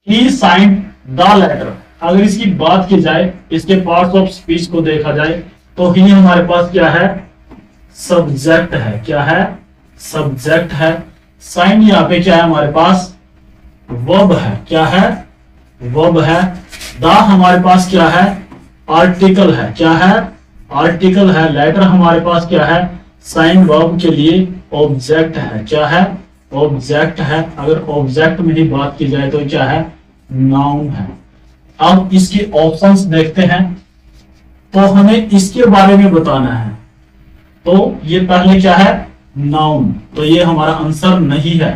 He signed the letter. अगर इसकी बात की जाए, इसके पार्ट्स ऑफ स्पीच को देखा जाए, तो ही हमारे पास क्या है, सब्जेक्ट है। क्या है, सब्जेक्ट है। साइंड यहाँ पे क्या है हमारे पास, वर्ब है। क्या है, वर्ब है। द हमारे पास क्या है, आर्टिकल है। क्या है, आर्टिकल है। लेटर हमारे पास क्या है, साइन वर्ब के लिए ऑब्जेक्ट है। क्या है, ऑब्जेक्ट है। अगर ऑब्जेक्ट में ही बात की जाए तो क्या है, नाउन है। अब इसके ऑप्शंस देखते हैं, तो हमें इसके बारे में बताना है। तो ये पहले क्या है, नाउन, तो ये हमारा आंसर नहीं है।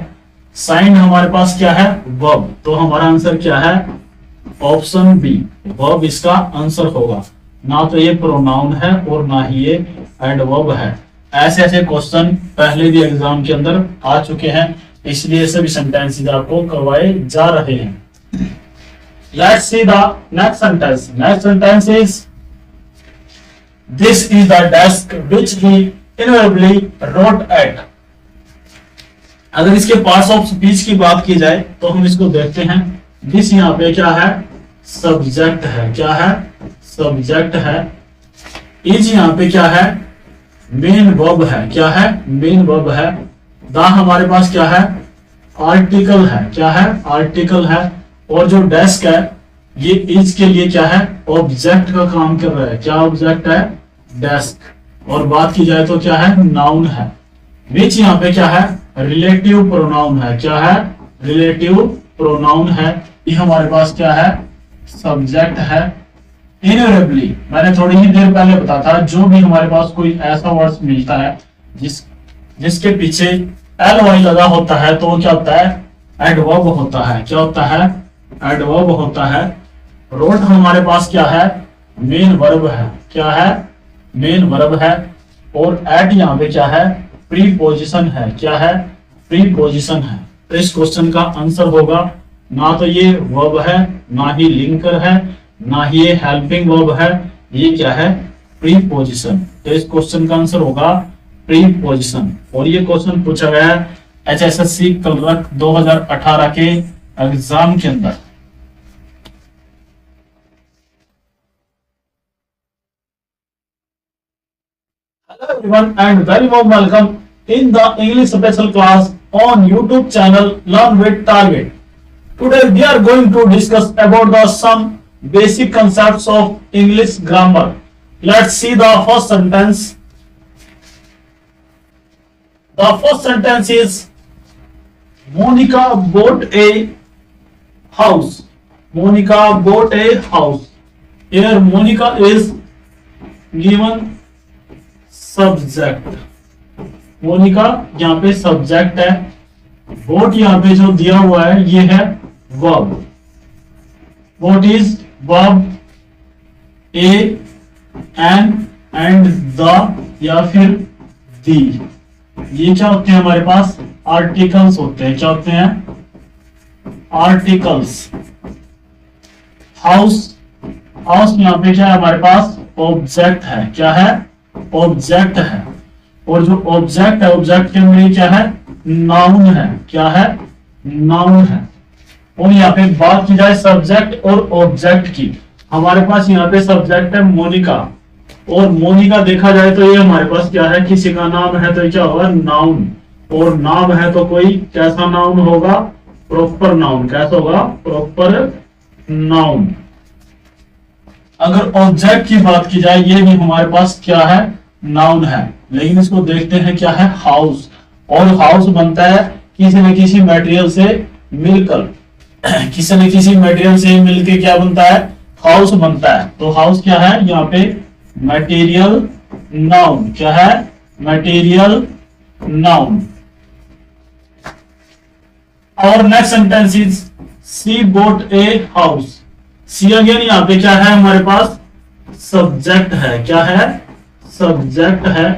साइन हमारे पास क्या है, वर्ब, तो हमारा आंसर क्या है, ऑप्शन बी, वर्ब इसका आंसर होगा। ना तो ये प्रोनाउन है और ना ही ये एडवर्ब है। ऐसे ऐसे क्वेश्चन पहले भी एग्जाम के अंदर आ चुके हैं, इसलिए सभी सेंटेंसेस आपको करवाए जा रहे हैं। Let's see the next sentence. Next sentence is this is the desk which he invariably wrote at. अगर इसके पार्ट्स ऑफ स्पीच की बात की जाए तो हम इसको देखते हैं। दिस यहाँ पे क्या है, सब्जेक्ट है। क्या है, सब्जेक्ट है। इज यहाँ पे क्या है, मेन वर्ब है। क्या है, मेन वर्ब है। द हमारे पास क्या है, आर्टिकल है। क्या है, आर्टिकल है। और जो डेस्क है ये इज के लिए क्या है, ऑब्जेक्ट का काम कर रहा है। क्या ऑब्जेक्ट है, डेस्क। और बात की जाए तो क्या है, नाउन है। विच यहाँ पे क्या है, रिलेटिव प्रोनाउन है। क्या है, रिलेटिव प्रोनाउन है। ये हमारे पास क्या है, सब्जेक्ट है। इनवेरिएबली मैंने थोड़ी ही देर पहले बताया था, जो भी हमारे पास कोई ऐसा वर्ड मिलता है जिसके पीछे एल वाई लगा होता है, तो वो क्या होता है, एडवर्ब होता है। क्या होता है, एडवर्ब होता है। रोट हमारे पास क्या है, मेन वर्ब है। क्या है, मेन वर्ब है। और एट यहाँ पे क्या है, प्रीपोजिशन है। क्या है, प्रीपोजिशन है। तो इस क्वेश्चन का आंसर होगा, ना तो ये वर्ब है, ना ही लिंकर है, ना ही ये हेल्पिंग वर्ब है, ये क्या है, प्रीपोजिशन। तो इस क्वेश्चन का आंसर होगा प्रीपोजिशन। और ये क्वेश्चन पूछा गया है HSSC क्लर्क 2018 के एग्जाम के अंदर। Hello everyone and very warm welcome in the English special class on YouTube channel Learn with Target. Today we are going to discuss about the some basic concepts of English grammar. Let's see the first sentence. The first sentence is Monica bought a house. Monica bought a house. Here Monica is given subject. Monica यहाँ पे subject है। Vote यहाँ पे जो दिया हुआ है ये है verb. What is verb. A an and the या फिर दी, ये क्या होते हैं हमारे पास, आर्टिकल्स होते हैं। क्या होते हैं, आर्टिकल्स। हाउस, हाउस यहाँ पे क्या है हमारे पास, ऑब्जेक्ट है। क्या है, ऑब्जेक्ट है। और जो ऑब्जेक्ट है, ऑब्जेक्ट के अंदर क्या है, नाउन है। क्या है, नाउन है। और यहाँ पे बात की जाए सब्जेक्ट और ऑब्जेक्ट की, हमारे पास यहाँ पे सब्जेक्ट है मोनिका, और मोनिका देखा जाए तो ये हमारे पास क्या है, किसी का नाम है तो क्या होगा, नाउन। और नाम है तो कोई कैसा नाउन होगा, प्रॉपर नाउन। कैसा होगा, प्रॉपर नाउन। अगर ऑब्जेक्ट की बात की जाए, ये भी हमारे पास क्या है, नाउन है। लेकिन इसको देखते हैं क्या है, हाउस। और हाउस बनता है किसी न किसी मटेरियल से मिलकर, किसी न किसी मटेरियल से मिलकर क्या बनता है, हाउस बनता है। तो हाउस क्या है, यहाँ पे मटेरियल नाउन। क्या है, मटेरियल नाउन। और next sentence is she bought a house. She again यहाँ पे क्या है हमारे पास, सब्जेक्ट है। क्या है, सब्जेक्ट है।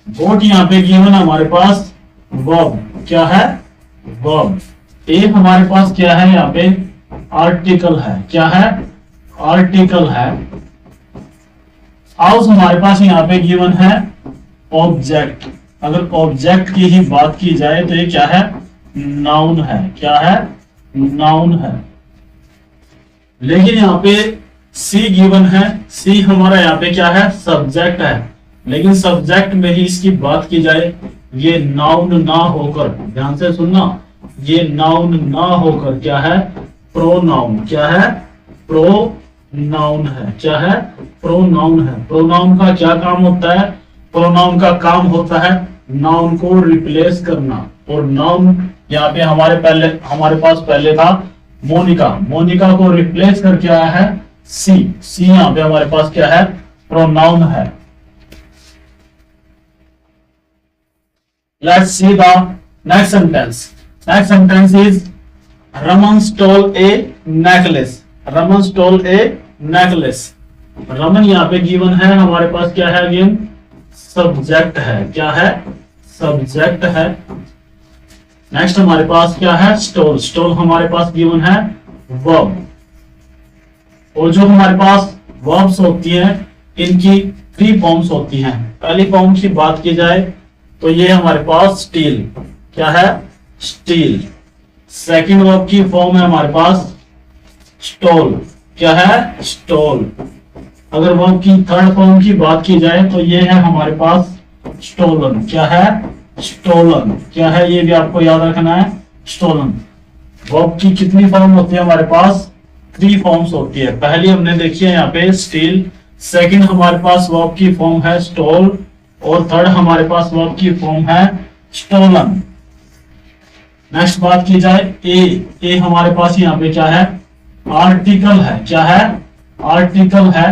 बोट यहाँ पे गिवन हमारे पास वर्ब। क्या है, वर्ब। ए हमारे पास क्या है, यहाँ पे आर्टिकल है। क्या है, आर्टिकल है। हाउस हमारे पास यहाँ पे गिवन है ऑब्जेक्ट। अगर ऑब्जेक्ट की ही बात की जाए तो ये क्या है, नाउन है। क्या है, नाउन है। लेकिन यहाँ पे सी गिवन है, सी हमारा यहाँ पे क्या है, सब्जेक्ट है। लेकिन सब्जेक्ट में ही इसकी बात की जाए, ये नाउन ना होकर, ध्यान से सुनना, ये नाउन ना होकर क्या है, प्रोनाउन, क्या है, प्रोनाउन है, क्या है, प्रोनाउन है। प्रोनाउन का क्या काम होता है, प्रोनाउन का काम होता है नाउन को रिप्लेस करना। और नाउन यहाँ पे हमारे पास पहले था मोनिका, मोनिका को रिप्लेस करके आया है सी, सी यहाँ पे हमारे पास क्या है, प्रोनाउन है। Let's see the next sentence. Next sentence is Raman stole a necklace, Raman stole a necklace. Raman यहाँ पे गिवन है, हमारे पास क्या है, अगेन सब्जेक्ट है, क्या है, सब्जेक्ट है। नेक्स्ट हमारे पास क्या है, स्टोल, स्टोल हमारे पास गिवन है वर्ब। और जो हमारे पास वर्ब्स होती हैं इनकी 3 फॉर्म्स होती हैं। पहली फॉर्म की बात की जाए तो ये हमारे पास स्टील, क्या है, स्टील। सेकंड वर्ब की फॉर्म है हमारे पास स्टोल, क्या है, स्टोल। अगर वर्ब की थर्ड फॉर्म की बात की जाए तो ये है हमारे पास स्टोलन, क्या है, स्टोलन, क्या है, ये भी आपको याद रखना है, स्टोलन। वर्ब की कितनी फॉर्म होती है हमारे पास, 3 फॉर्म्स होती है। पहली हमने देखी है यहाँ पे स्टील, सेकंड हमारे पास वर्ब की फॉर्म है स्टोल, और थर्ड हमारे पास वर्ब की फॉर्म है स्टोलन। नेक्स्ट बात की जाए ए हमारे पास यहाँ पे क्या है, आर्टिकल है, क्या है, आर्टिकल है।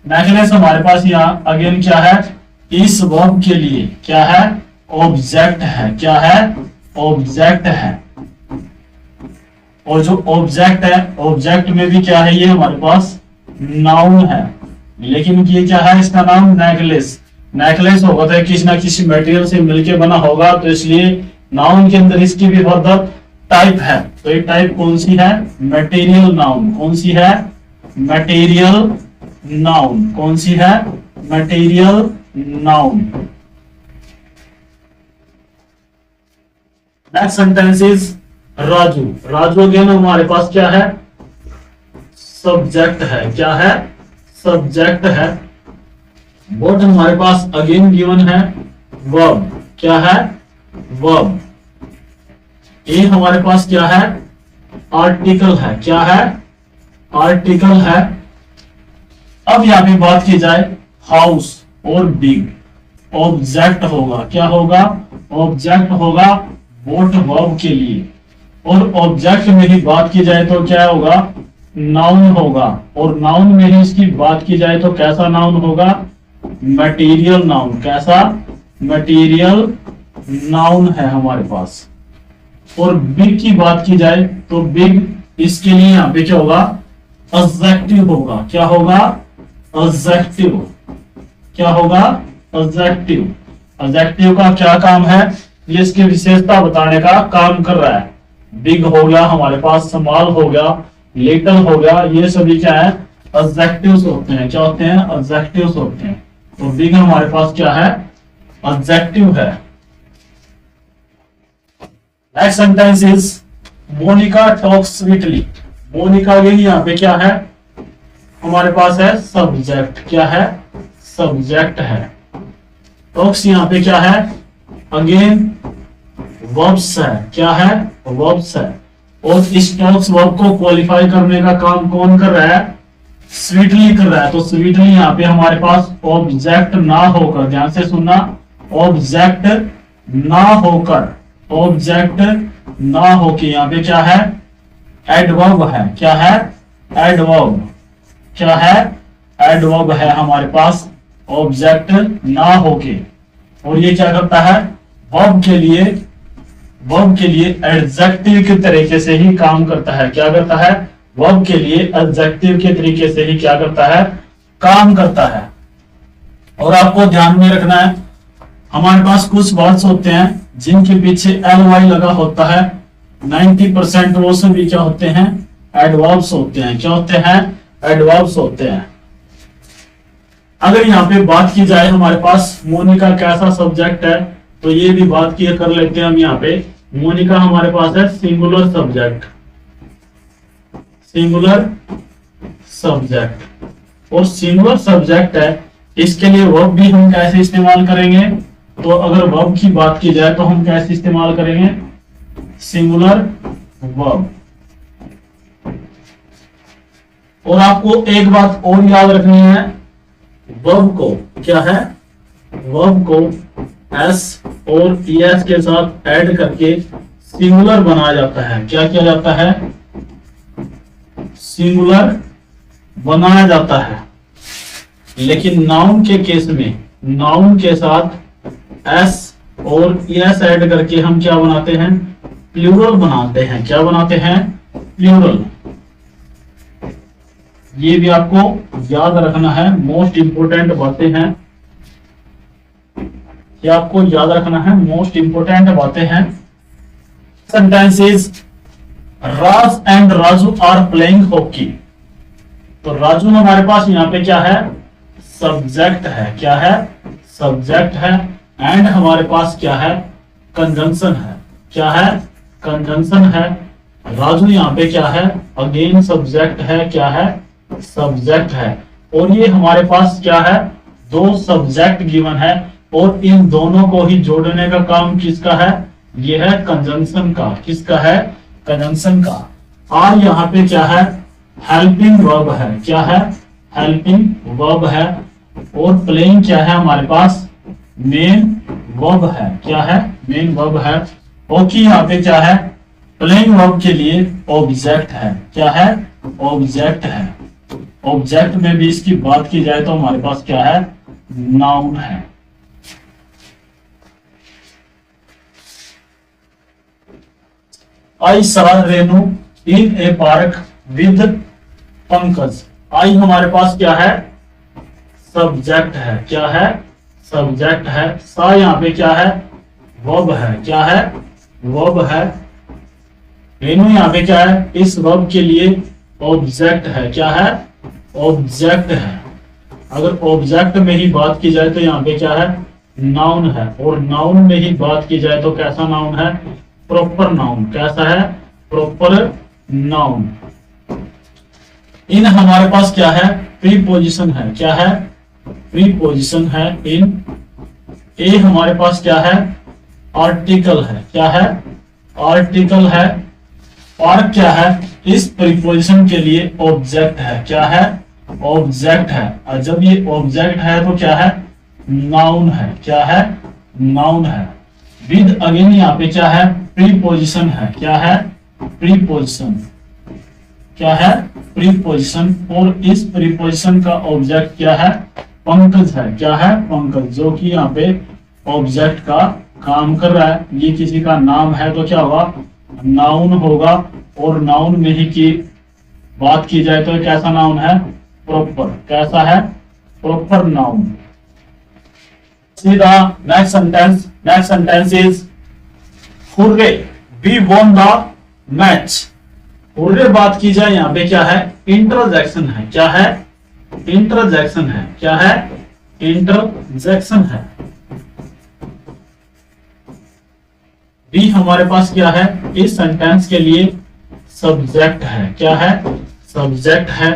नेकलेस हमारे पास यहाँ अगेन क्या है, इस वर्ब के लिए क्या है, ऑब्जेक्ट है, क्या है, ऑब्जेक्ट है। और जो ऑब्जेक्ट है, ऑब्जेक्ट में भी क्या है, ये हमारे पास नाउन है। लेकिन ये क्या है, इसका नाम नेकलेस, नेकलेस होगा तो किसी ना किसी मटेरियल से मिलके बना होगा, तो इसलिए नाउन के अंदर इसकी भी फर्दर टाइप है। तो ये टाइप कौन सी है, मटेरियल नाउन, कौन सी है, मटेरियल नाउन, कौन सी है, material noun. Next sentence is Raju, Raju again हमारे पास क्या है, सब्जेक्ट है, क्या है, सब्जेक्ट है। वर्ड हमारे पास अगेन गिवन है वर्ब, क्या है, वर्ब। ये हमारे पास क्या है, आर्टिकल है, क्या है, आर्टिकल है। अब यहाँ पे बात की जाए हाउस और बिग, ऑब्जेक्ट होगा, क्या होगा, ऑब्जेक्ट होगा बोट वर्ब के लिए। और ऑब्जेक्ट में ही बात की जाए तो क्या होगा, नाउन होगा। और नाउन में ही इसकी बात की जाए तो कैसा नाउन होगा, मटेरियल नाउन, कैसा, मटेरियल नाउन है हमारे पास। और बिग की बात की जाए तो बिग, इसके लिए यहाँ पे क्या होगा, एडजेक्टिव होगा, क्या होगा, एडजेक्टिव, क्या होगा, एडजेक्टिव। एडजेक्टिव का क्या काम है, ये इसकी विशेषता बताने का काम कर रहा है। बिग हो गया हमारे पास, स्मॉल हो गया, लिटिल हो गया, ये सभी क्या है, एडजेक्टिव्स होते हैं, क्या होते हैं, एडजेक्टिव्स होते हैं। तो बिग हमारे पास क्या है, एडजेक्टिव है। Next sentence is Monica talks sweetly, Monica यही यहाँ पे क्या है, हमारे पास है सब्जेक्ट, क्या है, सब्जेक्ट है। टॉक्स यहाँ पे क्या है, अगेन वर्ब्स है, क्या है, वर्ब्स है। और इस टॉक्स वर्ब को क्वालिफाई करने का काम कौन कर रहा है, स्वीटली कर रहा है। तो स्वीटली यहाँ पे हमारे पास ऑब्जेक्ट ना होकर, ध्यान से सुनना, ऑब्जेक्ट ना होकर, ऑब्जेक्ट ना होके यहाँ पे क्या है, एडवर्ब है, क्या है, एडवर्ब, क्या है, एडवर्ब है हमारे पास, ऑब्जेक्ट ना होके। और ये क्या करता है, वर्ब के लिए, वर्ब के लिए एडजेक्टिव के तरीके से ही काम करता है, क्या करता है, वर्ब के लिए एडजेक्टिव के तरीके से ही क्या करता है, काम करता है। और आपको ध्यान में रखना है, हमारे पास कुछ वर्ड्स होते हैं जिनके पीछे एल वाई लगा होता है, 90% वो सभी क्या होते हैं, एडवर्ब्स होते हैं, क्या होते हैं, एडवर्ब्स होते हैं। अगर यहाँ पे बात की जाए हमारे पास मोनिका कैसा सब्जेक्ट है, तो ये भी बात की कर लेते हैं हम। यहाँ पे मोनिका हमारे पास है सिंगुलर सब्जेक्ट, सिंगुलर सब्जेक्ट। और सिंगुलर सब्जेक्ट है, इसके लिए वर्ब भी हम कैसे इस्तेमाल करेंगे? तो अगर वर्ब की बात की जाए तो हम कैसे इस्तेमाल करेंगे? Singular verb. और आपको एक बात और याद रखनी है, वर्ब को क्या है, वर्ब को एस और ईएस के साथ ऐड करके सिंगुलर बनाया जाता है। क्या किया जाता है? सिंगुलर बनाया जाता है। लेकिन नाउन के केस में नाउन के साथ एस और ईएस ऐड करके हम क्या बनाते हैं? प्लूरल बनाते हैं। क्या बनाते हैं? प्लूरल। ये भी आपको याद रखना है, मोस्ट इंपोर्टेंट बातें हैं, ये आपको याद रखना है, मोस्ट इंपोर्टेंट बातें हैं। Sentences, Raj and Raju are playing hockey. तो राजू हमारे पास यहाँ पे क्या है? सब्जेक्ट है। क्या है? सब्जेक्ट है। एंड हमारे पास क्या है? कंजंक्शन है। क्या है? कंजंक्शन है। राजू यहाँ पे क्या है? अगेन सब्जेक्ट है। क्या है? सब्जेक्ट है। और ये हमारे पास क्या है? दो सब्जेक्ट गिवन है और इन दोनों को ही जोड़ने का काम किसका है? ये है कंजंक्शन का। किसका है? कंजंक्शन का। और यहाँ पे क्या है? हेल्पिंग वर्ब है। क्या है? हेल्पिंग वर्ब है। और प्लेइंग क्या है हमारे पास? मेन वर्ब है। क्या है? मेन वर्ब है। ओके, यहाँ पे क्या है? प्लेइंग वर्ब के लिए ऑब्जेक्ट है। क्या है? ऑब्जेक्ट है। ऑब्जेक्ट में भी इसकी बात की जाए तो हमारे पास क्या है? नाउन है। I saw Renu in a park with Pankaj. I हमारे पास क्या है? सब्जेक्ट है। क्या है? सब्जेक्ट है। सा यहाँ पे क्या है? वर्ब है। क्या है? वर्ब है। रेनू यहाँ पे क्या है? इस वर्ब के लिए ऑब्जेक्ट है। क्या है? ऑब्जेक्ट है। अगर ऑब्जेक्ट में ही बात की जाए तो यहाँ पे क्या है? नाउन है। और नाउन में ही बात की जाए तो कैसा नाउन है? Proper noun. कैसा है? Proper noun. इन हमारे पास क्या है? प्रीपोजिशन है। क्या है? प्रीपोजिशन है। इन ए हमारे पास क्या है? आर्टिकल है। क्या है? आर्टिकल है। और क्या है? इस प्रीपोजिशन के लिए ऑब्जेक्ट है। क्या है? ऑब्जेक्ट है। और जब ये ऑब्जेक्ट है तो क्या है? नाउन है। क्या है? नाउन है। विद अगेन यहाँ पे क्या है? प्रीपोजिशन है। क्या है? प्रीपोजिशन। क्या है? प्रीपोजिशन। और इस प्रीपोजिशन का ऑब्जेक्ट क्या है? पंकज है। क्या है? पंकज, जो कि यहाँ पे ऑब्जेक्ट का काम कर रहा है। ये किसी का नाम है तो क्या होगा? नाउन होगा। और नाउन में ही की बात की जाए तो कैसा नाउन है? प्रॉपर। कैसा है? Proper noun. सीधा next sentence. Next sentence is hurray we won the match. Hurray बात की जाए यहाँ पे क्या है? इंटरजेक्शन है। क्या है? इंटरजेक्शन है। क्या है? इंटरजेक्शन है। बी हमारे पास क्या है? इस सेंटेंस के लिए सब्जेक्ट है। क्या है? सब्जेक्ट है।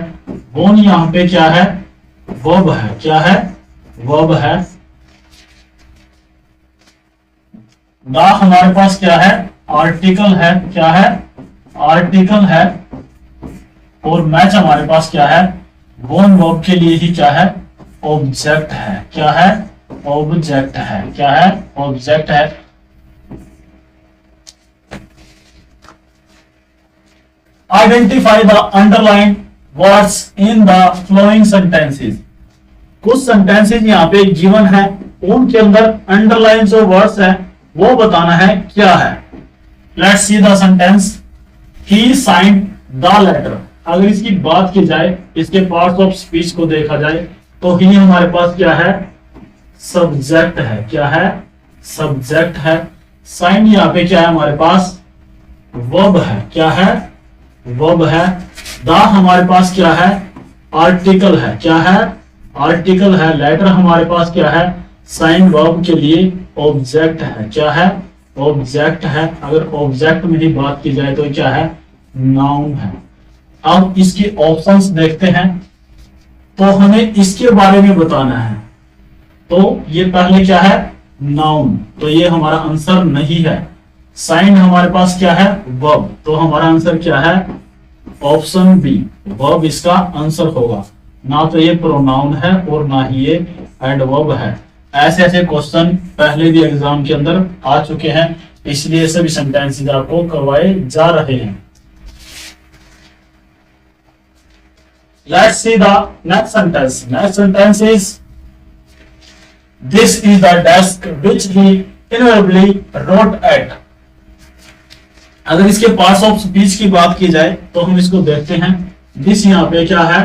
वॉन यहाँ पे क्या है? वर्ब है। क्या है? वर्ब है। द हमारे पास क्या है? आर्टिकल है। क्या है? आर्टिकल है। और मैच हमारे पास क्या है? वॉन वर्ब के लिए ही क्या है? ऑब्जेक्ट है। क्या है? ऑब्जेक्ट है। क्या है? ऑब्जेक्ट है। Identify the underline words in the flowing sentences. कुछ सेंटेंसेस यहाँ पे गिवन है, उनके अंदर अंडरलाइन जो वर्ड्स है वो बताना है क्या है। Let's see the sentence. He signed the letter. अगर इसकी बात की जाए, इसके पार्ट्स ऑफ स्पीच को देखा जाए तो ही हमारे पास क्या है? सब्जेक्ट है। क्या है? सब्जेक्ट है। साइंड यहाँ पे क्या है हमारे पास? वर्ब है। क्या है? वर्ब है। द हमारे पास क्या है? आर्टिकल है। क्या है? आर्टिकल है। लेटर हमारे पास क्या है? साइन वर्ब के लिए ऑब्जेक्ट है। क्या है? ऑब्जेक्ट है। अगर ऑब्जेक्ट में ही बात की जाए तो क्या है? नाउन है। अब इसके ऑप्शंस देखते हैं, तो हमें इसके बारे में बताना है। तो ये पहले क्या है, नाउन, तो ये हमारा आंसर नहीं है। साइन हमारे पास क्या है, वर्ब, तो हमारा आंसर क्या है, ऑप्शन बी, वर्ब इसका आंसर होगा। ना तो ये प्रोनाउन है और ना ही ये एडवर्ब है। ऐसे ऐसे क्वेश्चन पहले भी एग्जाम के अंदर आ चुके हैं, इसलिए सभी सेंटेंसेस आपको करवाए जा रहे हैं। Let's see the next sentence. Next sentence is, this is the desk which he invariably wrote at. अगर इसके पार्ट्स ऑफ स्पीच की बात की जाए तो हम इसको देखते हैं। दिस यहाँ पे क्या है,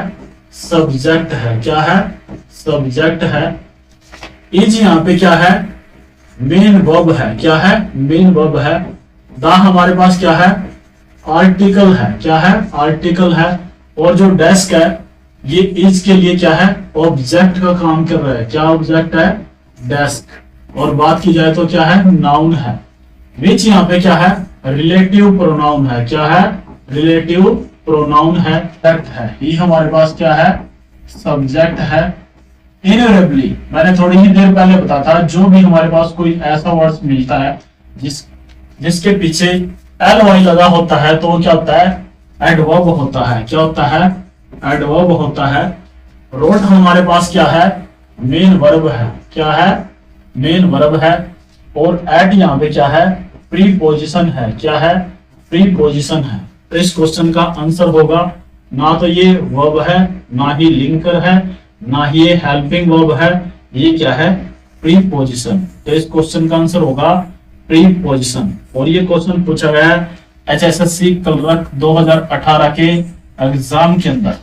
सब्जेक्ट है। क्या है, सब्जेक्ट है। इज यहाँ पे क्या है, मेन वर्ब है। क्या है, मेन वर्ब है। द हमारे पास क्या है, आर्टिकल है। क्या है, आर्टिकल है। और जो डेस्क है ये इज के लिए क्या है, ऑब्जेक्ट का काम कर रहा है। क्या ऑब्जेक्ट है, डेस्क। और बात की जाए तो क्या है, नाउन है। विच यहाँ पे क्या है, रिलेटिव प्रोनाउन है। क्या है, रिलेटिव प्रोनाउन है। है ये हमारे पास क्या है, सब्जेक्ट है। इनवेरिएबली मैंने थोड़ी ही देर पहले बताया था, जो भी हमारे पास कोई ऐसा वर्ड मिलता है जिसके पीछे एल वाई लगा होता है, तो वो क्या होता है, एडवर्ब होता है। क्या होता है, एडवर्ब होता है। रोट हमारे पास क्या है, मेन वर्ब है। क्या है, मेन वर्ब है। और एट यहाँ पे क्या है, प्रीपोजिशन है। क्या है, प्रीपोजिशन है। तो इस क्वेश्चन का आंसर होगा, ना तो ये वर्ब है, ना ही लिंकर है, ना ही ये हेल्पिंग वर्ब है, ये क्या है, प्रीपोजिशन। तो इस क्वेश्चन का आंसर होगा प्रीपोजिशन। और ये क्वेश्चन पूछा गया है HSSC कलरक 2018 के एग्जाम के अंदर।